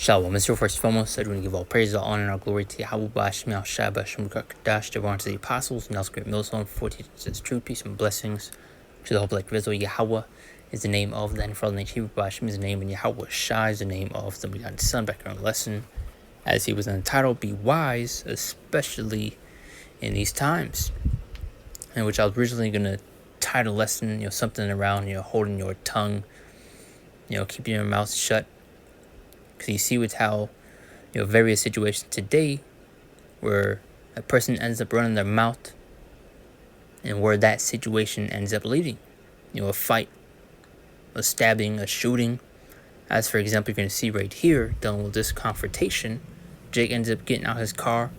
Shalom, Mr. First and foremost, I do want to give all praise, all honor, and all glory to Yahweh, Bashmiel, Shabbat, Shemukakadash, Devon to the apostles, and Great Millstone, for teachers, truth, peace, and blessings to the whole like Rizal. Yahweh is the name of the Nifral name Hebrew, Bashim is the name, and Yahweh Shai is the name of the begotten Son. Back in our lesson, as he was in the title, Be Wise, especially in these times, in which I was originally going to title the lesson, something around, holding your tongue, keeping your mouth shut. Because you see with how, various situations today where a person ends up running their mouth and where that situation ends up leading. A fight, a stabbing, a shooting. As for example, you're going to see right here, dealing with this confrontation, Jake ends up getting out his car,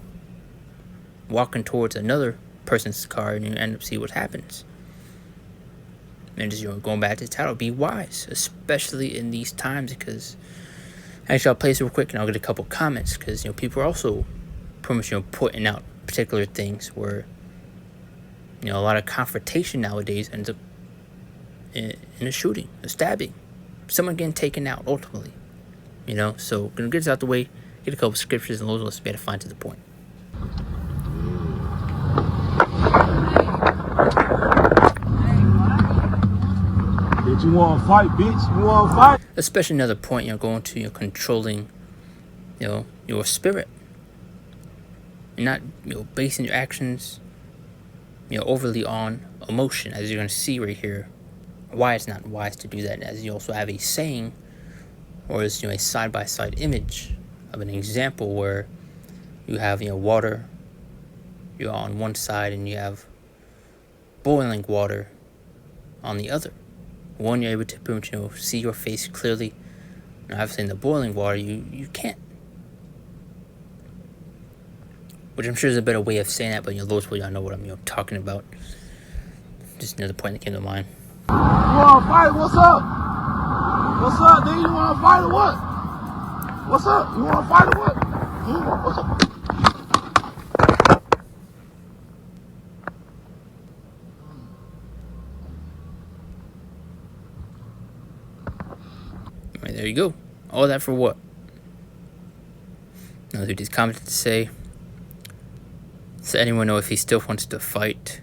walking towards another person's car, and you end up see what happens. And just, going back to the title, be wise, especially in these times, because actually, I'll play this real quick and I'll get a couple comments because, people are also pretty much, putting out particular things where, a lot of confrontation nowadays ends up in a shooting, a stabbing, someone getting taken out ultimately, So, gonna get this out the way, get a couple scriptures and let's be able to find to the point. Bitch, you want to fight, bitch? You want to fight? Especially another point, going to controlling, your spirit. You're not, basing your actions, overly on emotion, as you're going to see right here. Why it's not wise to do that, as you also have a saying, or is a side-by-side image of an example where you have, water, you're on one side, and you have boiling water on the other. One, you're able to pretty much, see your face clearly. And obviously in the boiling water, you can't. Which I'm sure is a better way of saying that, but those of y'all know what I'm talking about. Just another point that came to mind. You want to fight? What's up? What's up, dude? You want to fight or what? What's up? You want to fight or what? What's up? Right, there you go. All that for what? Now, dude, just commented to say, does anyone know if he still wants to fight?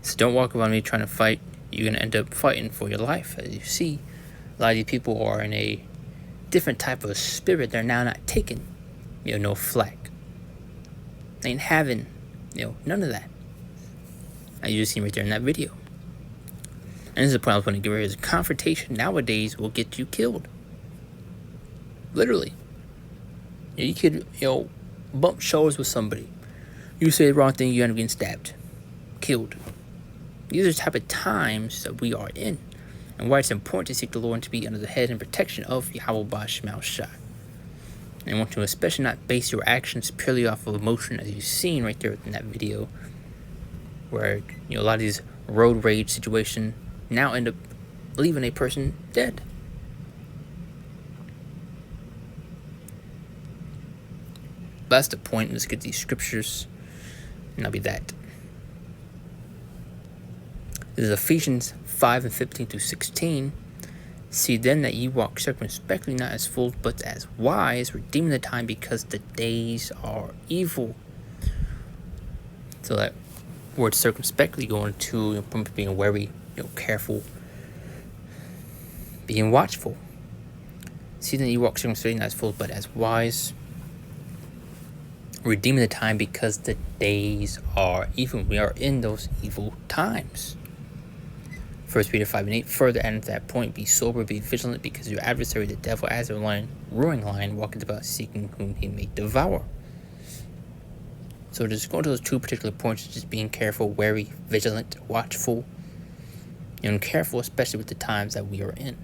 So don't walk around me trying to fight. You're going to end up fighting for your life. As you see, a lot of these people are in a different type of spirit. They're now not taking, no flack. They ain't having, none of that. As you just seen right there in that video. And this is the point I was going to give her, is confrontation nowadays will get you killed. Literally. You could, bump shoulders with somebody. You say the wrong thing, you end up getting stabbed. Killed. These are the type of times that we are in. And why it's important to seek the Lord and to be under the head and protection of Yahweh Bashmiel Shai. And want to especially not base your actions purely off of emotion, as you've seen right there in that video. Where, a lot of these road rage situations now end up leaving a person dead. But that's the point. Let's get these scriptures, and that'll be that. This is Ephesians 5:15-16. See then that ye walk circumspectly, not as fools, but as wise, redeeming the time, because the days are evil. So that word circumspectly going to being wary, careful, being watchful. See that you walk circumspectly, not as fools, but as wise, redeeming the time, because the days are evil. We are in those evil times. 1 Peter 5:8. Further adding to that point, be sober, be vigilant, because your adversary, the devil, as a roaring lion, walketh about seeking whom he may devour. So just going to those two particular points, just being careful, wary, vigilant, watchful, and careful, especially with the times that we are in.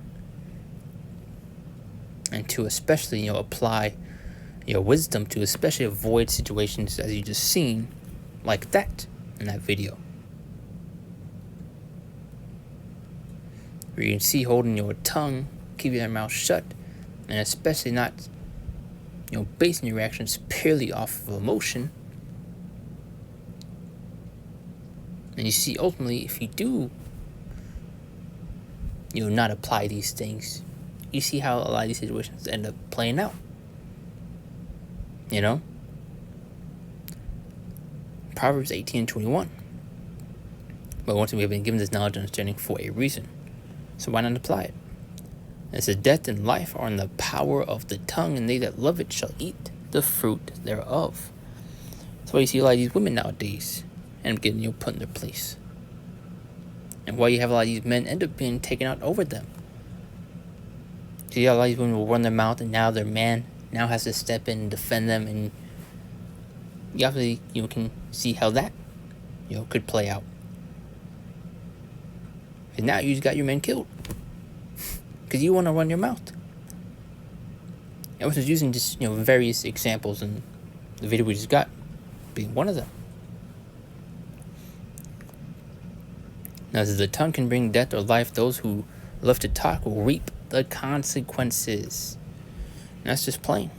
And to especially, apply your wisdom to especially avoid situations, as you just seen, like that in that video. Where you can see holding your tongue, keeping your mouth shut, and especially not, basing your actions purely off of emotion. And you see, ultimately, if you do, not apply these things, you see how a lot of these situations end up playing out. You know? Proverbs 18:21. But once we have been given this knowledge and understanding for a reason. So why not apply it? It says, death and life are in the power of the tongue, and they that love it shall eat the fruit thereof. That's why you see a lot of these women nowadays end up getting put in their place. And why you have a lot of these men end up being taken out over them. See, a lot of these women will run their mouth, and now their man now has to step in and defend them, and you obviously can see how that could play out. And now you just got your men killed because you want to run your mouth. I was just using just various examples, and the video we just got being one of them. Now, as the tongue can bring death or life, those who love to talk will reap the consequences. And that's just plain.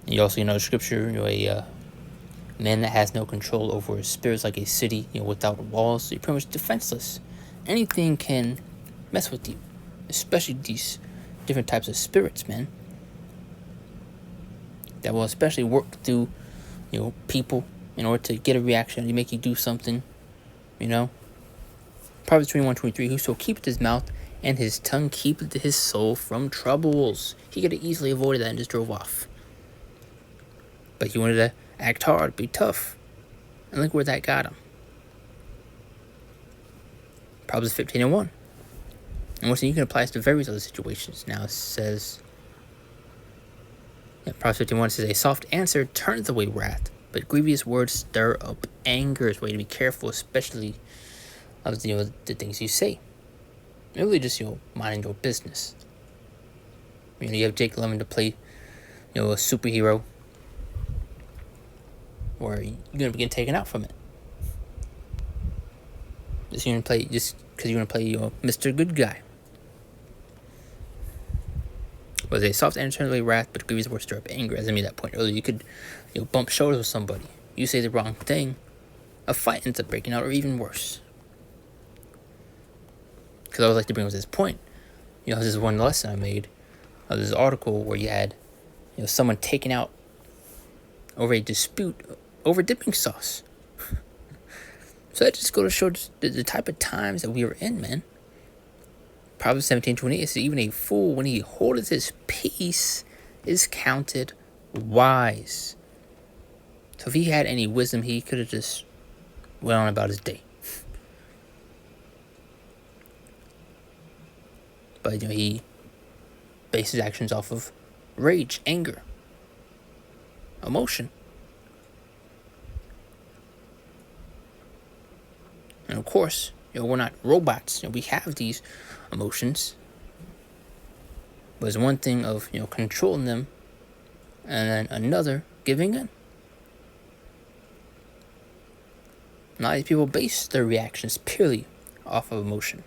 And you also the scripture, a man that has no control over his spirit is like a city, without walls. So you're pretty much defenseless. Anything can mess with you, especially these different types of spirits, man. That will especially work through, people in order to get a reaction, to make you do something, Proverbs 21:23, whoso keepeth his mouth and his tongue keepeth his soul from troubles. He could have easily avoided that and just drove off. But he wanted to act hard, be tough. And look where that got him. Proverbs 15:1. And once again, you can apply this to various other situations. Now it says, Proverbs 15:1 says, a soft answer turneth away wrath, but grievous words stir up anger. It's way to be careful, especially of the things you say. Really just minding your business. You have Jake Lemmon to play a superhero, where you're gonna get taken out from it. Just because you're gonna play Mr. Good Guy. Was a soft answer turns away wrath, but grievous words stir up anger. As I made that point earlier, you could bump shoulders with somebody. You say the wrong thing, a fight ends up breaking out, or even worse. Because I would like to bring up this point. This is one lesson I made of this article where you had someone taken out over a dispute over dipping sauce. So that just goes to show the type of times that we are in, man. Proverbs 17:28 says, even a fool, when he holdeth his peace, is counted wise. So if he had any wisdom, he could have just went on about his day. But he based his actions off of rage, anger, emotion. And of course, we're not robots. We have these emotions. But it's one thing of controlling them, and then another giving in. A lot of these people base their reactions purely off of emotion.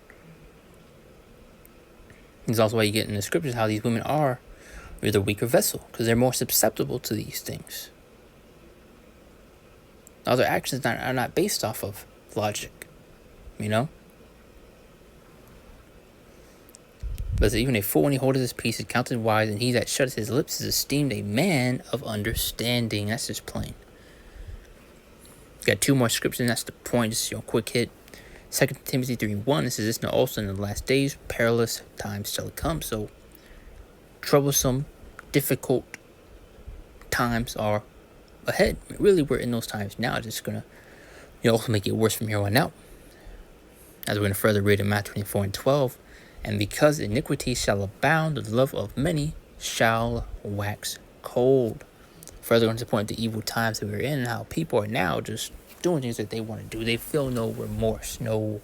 It's also why you get in the scriptures how these women are the weaker vessel, because they're more susceptible to these things. All their actions are not based off of logic, But even a fool, when he holdeth his peace, is counted wise, and he that shutteth his lips is esteemed a man of understanding. That's just plain. Got two more scriptures, and that's the point. Just quick hit. 2 Timothy 3:1, it says, this now also in the last days, perilous times shall come. So, troublesome, difficult times are ahead. Really, we're in those times now. It's just going to also make it worse from here on out. As we're going to further read in Matthew 24:12, and because iniquity shall abound, the love of many shall wax cold. Further on to point the evil times that we're in, and how people are now just doing things that they want to do. They feel no remorse, no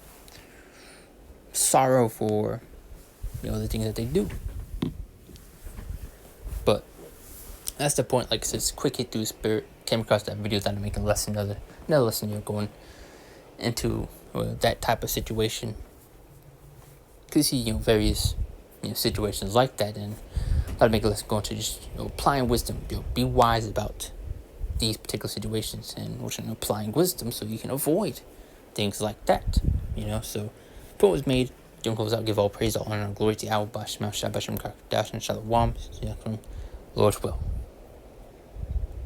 sorrow for the things that they do. But that's the point. Like I said, quick hit through spirit. Came across that video, thought to make a lesson, another lesson going into that type of situation. Could see various situations like that, and thought to make a lesson going to just applying wisdom. Be wise about these particular situations, and applying wisdom so you can avoid things like that. So point was made. Don't close out. Give all praise, all honor, and glory to Yahweh, Bashmel, Shabbat, Shem, Kakadash, and Shalom. Lord's will.